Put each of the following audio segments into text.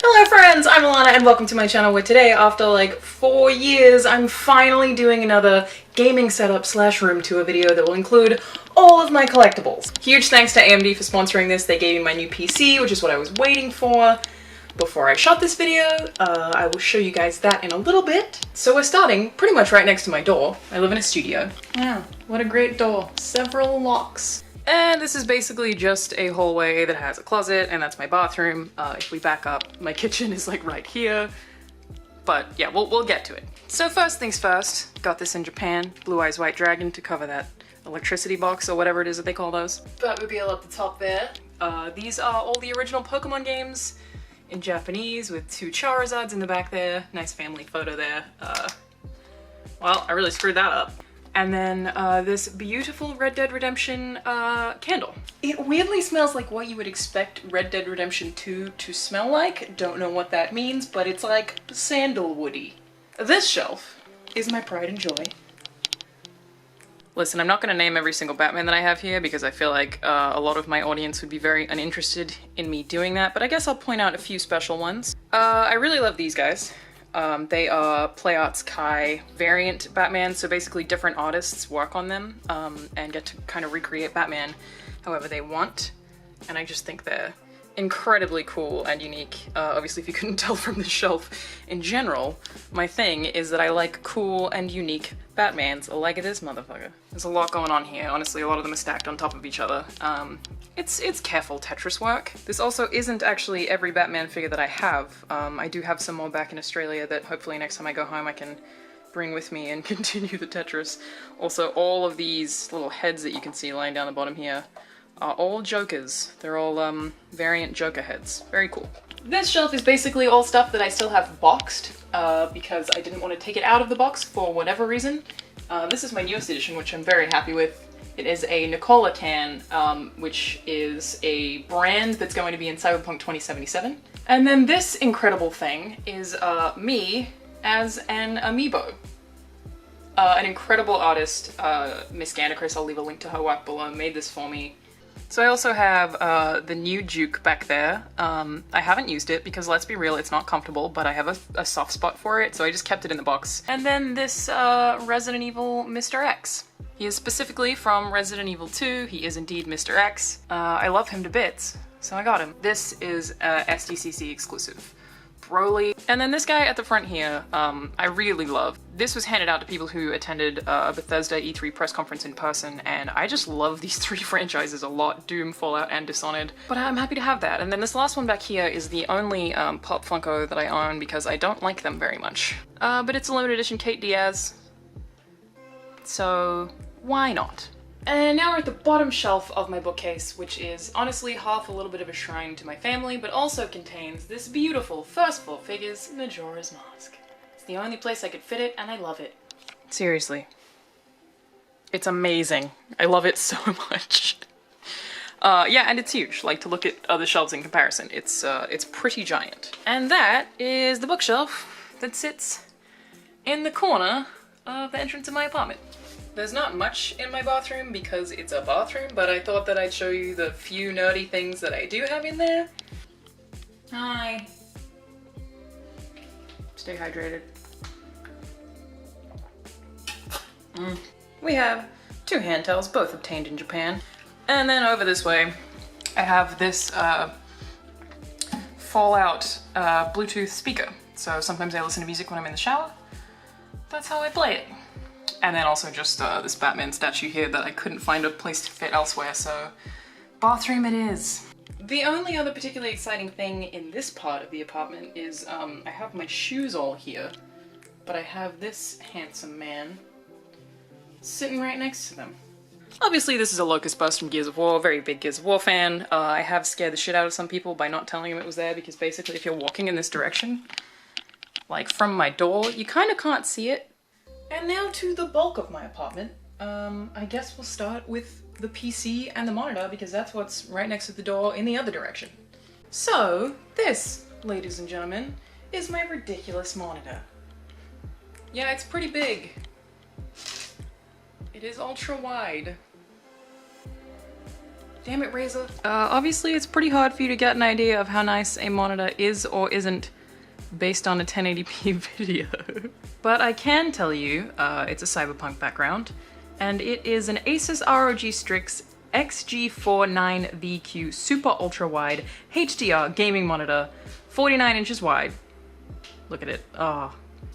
Hello friends, I'm Alanah and welcome to my channel where today, after like 4 years, I'm finally doing another gaming setup slash room tour video that will include all of my collectibles. Huge thanks to AMD for sponsoring this. They gave me my new PC, which is what I was waiting for. Before I shot this video, I will show you guys that in a little bit. So we're starting pretty much right next to my door. I live in a studio. Wow, what a great door. Several locks. And this is basically just a hallway that has a closet, and that's my bathroom. If we back up, my kitchen is like right here. But yeah, we'll get to it. So first things first, got this in Japan. Blue Eyes White Dragon to cover that electricity box or whatever it is that they call those. Batmobile up the top there. These are all the original Pokemon games in Japanese with 2 Charizards in the back there. Nice family photo there. Well, I really screwed that up. And then this beautiful Red Dead Redemption candle. It weirdly smells like what you would expect Red Dead Redemption 2 to smell like. Don't know what that means, but it's like sandalwoody. This shelf is my pride and joy. Listen, I'm not gonna name every single Batman that I have here because I feel like a lot of my audience would be very uninterested in me doing that, but I guess I'll point out a few special ones. I really love these guys. They are Play Arts Kai variant Batman, so basically different artists work on them and get to kind of recreate Batman however they want, and I just think they're incredibly cool and unique. Obviously, if you couldn't tell from the shelf, in general, my thing is that I like cool and unique Batmans like this motherfucker. There's a lot going on here. Honestly, a lot of them are stacked on top of each other. It's careful Tetris work. This also isn't actually every Batman figure that I have. I do have some more back in Australia that hopefully next time I go home I can bring with me and continue the Tetris. Also, all of these little heads that you can see lying down the bottom here are all Jokers. They're all variant Joker heads. Very cool. This shelf is basically all stuff that I still have boxed because I didn't want to take it out of the box for whatever reason. This is my newest edition, which I'm very happy with. It is a Nicolatan, which is a brand that's going to be in Cyberpunk 2077. And then this incredible thing is me as an amiibo. An incredible artist, Miss Gandacris, I'll leave a link to her work below, made this for me. So I also have the new Duke back there. I haven't used it because, let's be real, it's not comfortable, but I have a soft spot for it, so I just kept it in the box. And then this Resident Evil Mr. X. He is specifically from Resident Evil 2. He is indeed Mr. X. I love him to bits, so I got him. This is SDCC exclusive. Broly. And then this guy at the front here, I really love. This was handed out to people who attended a Bethesda E3 press conference in person, and I just love these 3 franchises a lot, Doom, Fallout, and Dishonored. But I'm happy to have that. And then this last one back here is the only Pop Funko that I own because I don't like them very much. But it's a limited edition Kate Diaz, so why not? And now we're at the bottom shelf of my bookcase, which is honestly half a little bit of a shrine to my family, but also contains this beautiful First Floor Figures Majora's Mask. It's the only place I could fit it, and I love it. Seriously. It's amazing. I love it so much. Yeah, and it's huge. Like, to look at other shelves in comparison, it's pretty giant. And that is the bookshelf that sits in the corner of the entrance of my apartment. There's not much in my bathroom because it's a bathroom, but I thought that I'd show you the few nerdy things that I do have in there. Hi. Stay hydrated. We have 2 hand towels, both obtained in Japan. And then over this way, I have this Fallout Bluetooth speaker. So sometimes I listen to music when I'm in the shower. That's how I play it. And then also just this Batman statue here that I couldn't find a place to fit elsewhere, so bathroom it is. The only other particularly exciting thing in this part of the apartment is I have my shoes all here, but I have this handsome man sitting right next to them. Obviously this is a locust burst from Gears of War, very big Gears of War fan. I have scared the shit out of some people by not telling them it was there because basically if you're walking in this direction, like from my door, you kind of can't see it. And now to the bulk of my apartment. I guess we'll start with the PC and the monitor because that's what's right next to the door in the other direction. So, this, ladies and gentlemen, is my ridiculous monitor. Yeah, it's pretty big. It is ultra wide. Damn it, Razer. Obviously it's pretty hard for you to get an idea of how nice a monitor is or isn't based on a 1080p video. But I can tell you, it's a cyberpunk background, and it is an Asus ROG Strix XG49VQ Super Ultra Wide HDR gaming monitor, 49 inches wide. Look at it,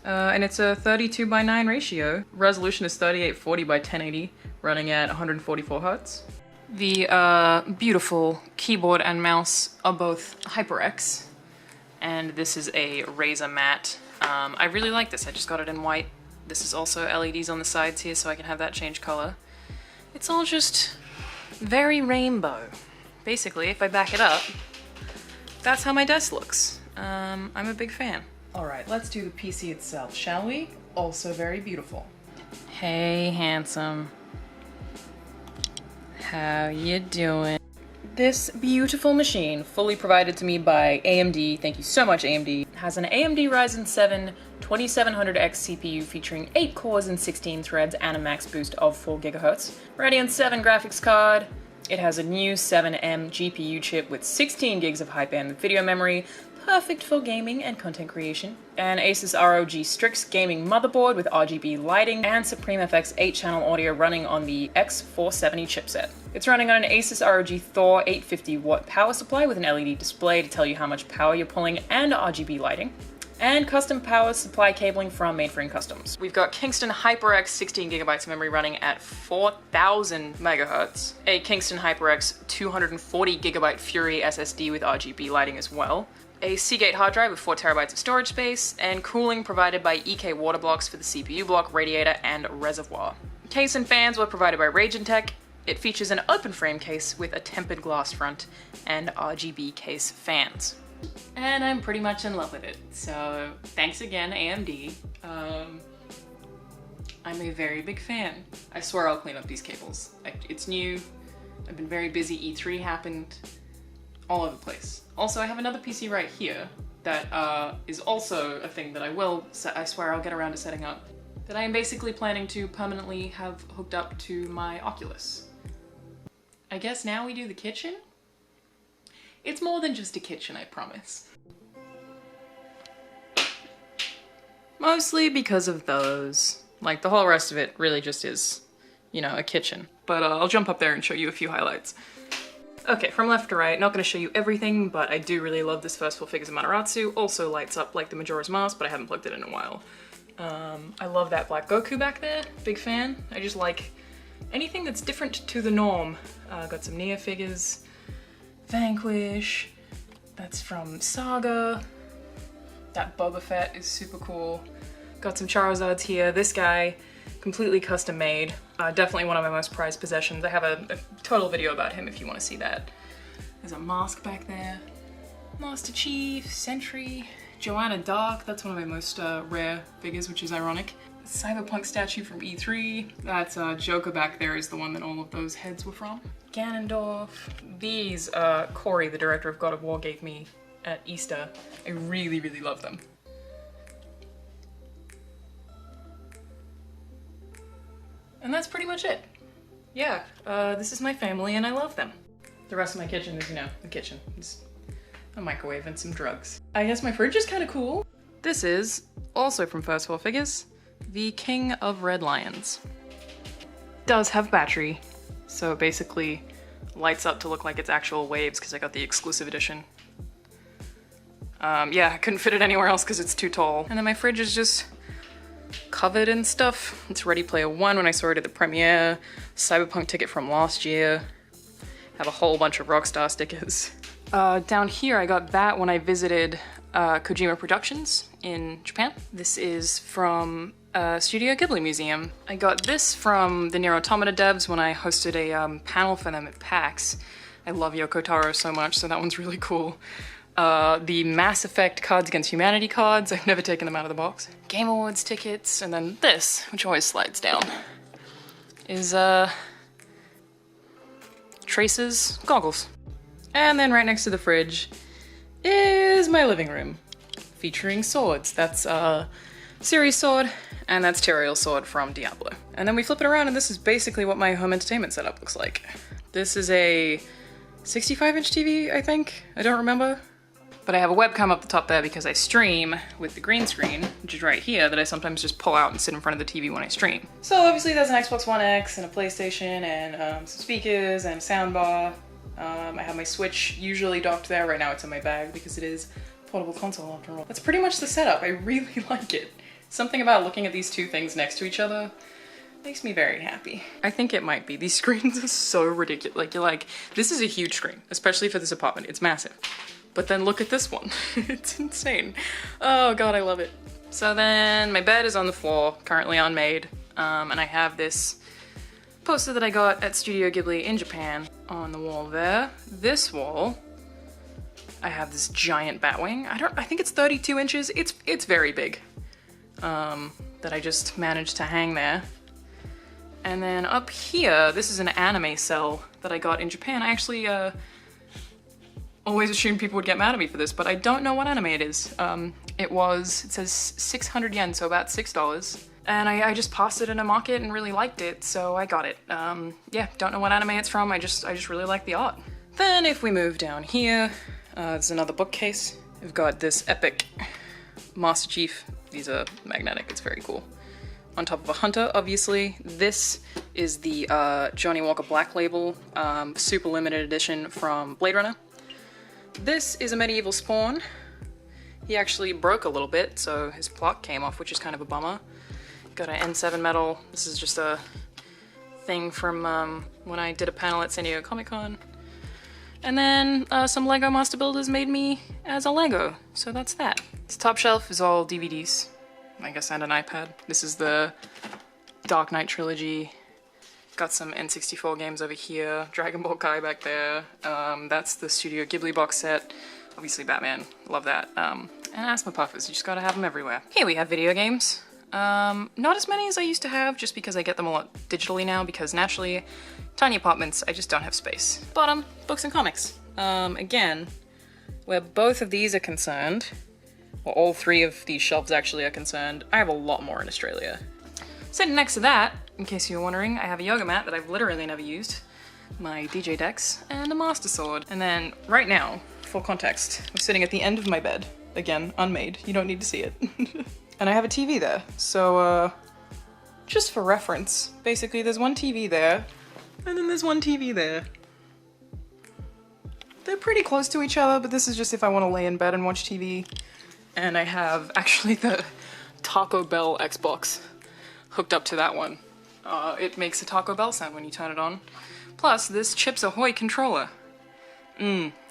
and it's a 32:9 ratio. Resolution is 3840 by 1080, running at 144 Hz. The beautiful keyboard and mouse are both HyperX, and this is a Razer matte. I really like this, I just got it in white. This is also LEDs on the sides here so I can have that change color. It's all just very rainbow. Basically, if I back it up, that's how my desk looks. I'm a big fan. Alright, let's do the PC itself, shall we? Also very beautiful. Hey, handsome. How you doing? This beautiful machine, fully provided to me by AMD, thank you so much AMD, has an AMD Ryzen 7 2700X CPU featuring 8 cores and 16 threads and a max boost of 4 GHz. Radeon 7 graphics card. It has a new 7M GPU chip with 16 gigs of high-bandwidth video memory, perfect for gaming and content creation. An Asus ROG Strix gaming motherboard with RGB lighting and Supreme FX 8-channel audio running on the X470 chipset. It's running on an Asus ROG Thor 850-watt power supply with an LED display to tell you how much power you're pulling and RGB lighting. And custom power supply cabling from Mainframe Customs. We've got Kingston HyperX 16GB of memory running at 4000 MHz, a Kingston HyperX 240GB Fury SSD with RGB lighting as well, a Seagate hard drive with 4TB of storage space, and cooling provided by EK water blocks for the CPU block, radiator, and reservoir. Case and fans were provided by Ragentech. It features an open frame case with a tempered glass front and RGB case fans. And I'm pretty much in love with it, so thanks again AMD. I'm a very big fan. I swear I'll clean up these cables. It's new, I've been very busy, E3 happened, all over the place. Also, I have another PC right here that is also a thing that I swear I'll get around to setting up, that I am basically planning to permanently have hooked up to my Oculus. I guess now we do the kitchen? It's more than just a kitchen, I promise. Mostly because of those. Like, the whole rest of it really just is, you know, a kitchen. But I'll jump up there and show you a few highlights. Okay, from left to right, not gonna show you everything, but I do really love this first full figures of Mataratsu. Also lights up like the Majora's Mask, but I haven't plugged it in a while. I love that Black Goku back there, big fan. I just like anything that's different to the norm. Got some Nia figures. Vanquish, that's from Saga. That Boba Fett is super cool. Got some Charizards here. This guy, completely custom made. Definitely one of my most prized possessions. I have a total video about him if you want to see that. There's a mask back there. Master Chief, Sentry, Joanna Dark, that's one of my most rare figures, which is ironic. The Cyberpunk statue from E3. That's Joker back there is the one that all of those heads were from. Ganondorf. These, Corey, the director of God of War, gave me at Easter. I really, really love them. And that's pretty much it. Yeah, this is my family and I love them. The rest of my kitchen is, you know, the kitchen. It's a microwave and some drugs. I guess my fridge is kind of cool. This is, also from First Four Figures, the King of Red Lions. Does have battery, so it basically lights up to look like it's actual waves because I got the exclusive edition. Yeah, I couldn't fit it anywhere else because it's too tall. And then my fridge is just covered in stuff. It's Ready Player One when I saw it at the premiere, Cyberpunk ticket from last year. Have a whole bunch of Rockstar stickers. Down here I got that when I visited Kojima Productions in Japan. This is from Studio Ghibli Museum. I got this from the Nier Automata devs when I hosted a panel for them at PAX. I love Yoko Taro so much, so that one's really cool. The Mass Effect Cards Against Humanity cards, I've never taken them out of the box. Game Awards tickets, and then this, which always slides down, is Trace's goggles. And then right next to the fridge is my living room, featuring swords. That's Ciri's sword, and that's Tyrael's sword from Diablo. And then we flip it around and this is basically what my home entertainment setup looks like. This is a 65-inch TV, I think? I don't remember. But I have a webcam up the top there because I stream with the green screen, which is right here, that I sometimes just pull out and sit in front of the TV when I stream. So obviously there's an Xbox One X and a PlayStation and some speakers and a soundbar. I have my Switch usually docked there. Right now it's in my bag because it is a portable console after all. That's pretty much the setup. I really like it. Something about looking at these two things next to each other makes me very happy. I think it might be. These screens are so ridiculous. Like, you're like, this is a huge screen, especially for this apartment. It's massive. But then look at this one. It's insane. Oh god, I love it. So then my bed is on the floor, currently unmade, and I have this poster that I got at Studio Ghibli in Japan on the wall there. This wall, I have this giant Batwing. I think it's 32 inches. It's very big. That I just managed to hang there. And then up here, this is an anime cell that I got in Japan. I actually always assumed people would get mad at me for this, but I don't know what anime it is. It says 600 yen, so about $6. And I just passed it in a market and really liked it, so I got it. Yeah, don't know what anime it's from, I just really like the art. Then if we move down here, there's another bookcase. We've got this epic Master Chief. These are magnetic, it's very cool. On top of a hunter, obviously. This is the Johnny Walker Black Label, super limited edition from Blade Runner. This is a medieval Spawn. He actually broke a little bit, so his block came off, which is kind of a bummer. Got an N7 metal. This is just a thing from when I did a panel at San Diego Comic-Con. And then some Lego Master Builders made me as a Lego, so that's that. This top shelf is all DVDs, I guess, and an iPad. This is the Dark Knight trilogy. Got some N64 games over here, Dragon Ball Kai back there. That's the Studio Ghibli box set. Obviously Batman, love that. And Asthma Puffers, you just gotta have them everywhere. Here we have video games. Not as many as I used to have, just because I get them a lot digitally now, because naturally, tiny apartments, I just don't have space. Bottom, books and comics. Again, where both of these are concerned, or all three of these shelves actually are concerned, I have a lot more in Australia. Sitting next to that, in case you were wondering, I have a yoga mat that I've literally never used, my DJ decks, and a Master Sword. And then, right now, for context, I'm sitting at the end of my bed. Again, unmade, you don't need to see it. And I have a TV there, so just for reference, basically there's one TV there, and then there's one TV there. They're pretty close to each other, but this is just if I want to lay in bed and watch TV. And I have actually the Taco Bell Xbox hooked up to that one. It makes a Taco Bell sound when you turn it on. Plus, this Chips Ahoy controller.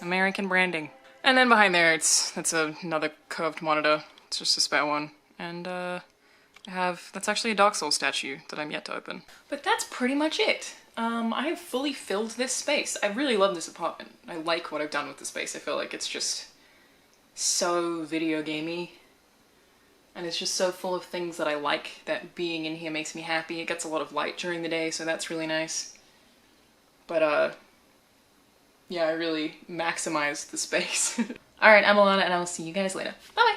American branding. And then behind there, that's another curved monitor. It's just a spare one. And that's actually a Dark Souls statue that I'm yet to open. But that's pretty much it. I have fully filled this space. I really love this apartment. I like what I've done with the space. I feel like it's just so video gamey. And it's just so full of things that I like, that being in here makes me happy. It gets a lot of light during the day, so that's really nice. But yeah, I really maximized the space. Alright, I'm Alanah, and I'll see you guys later. Bye!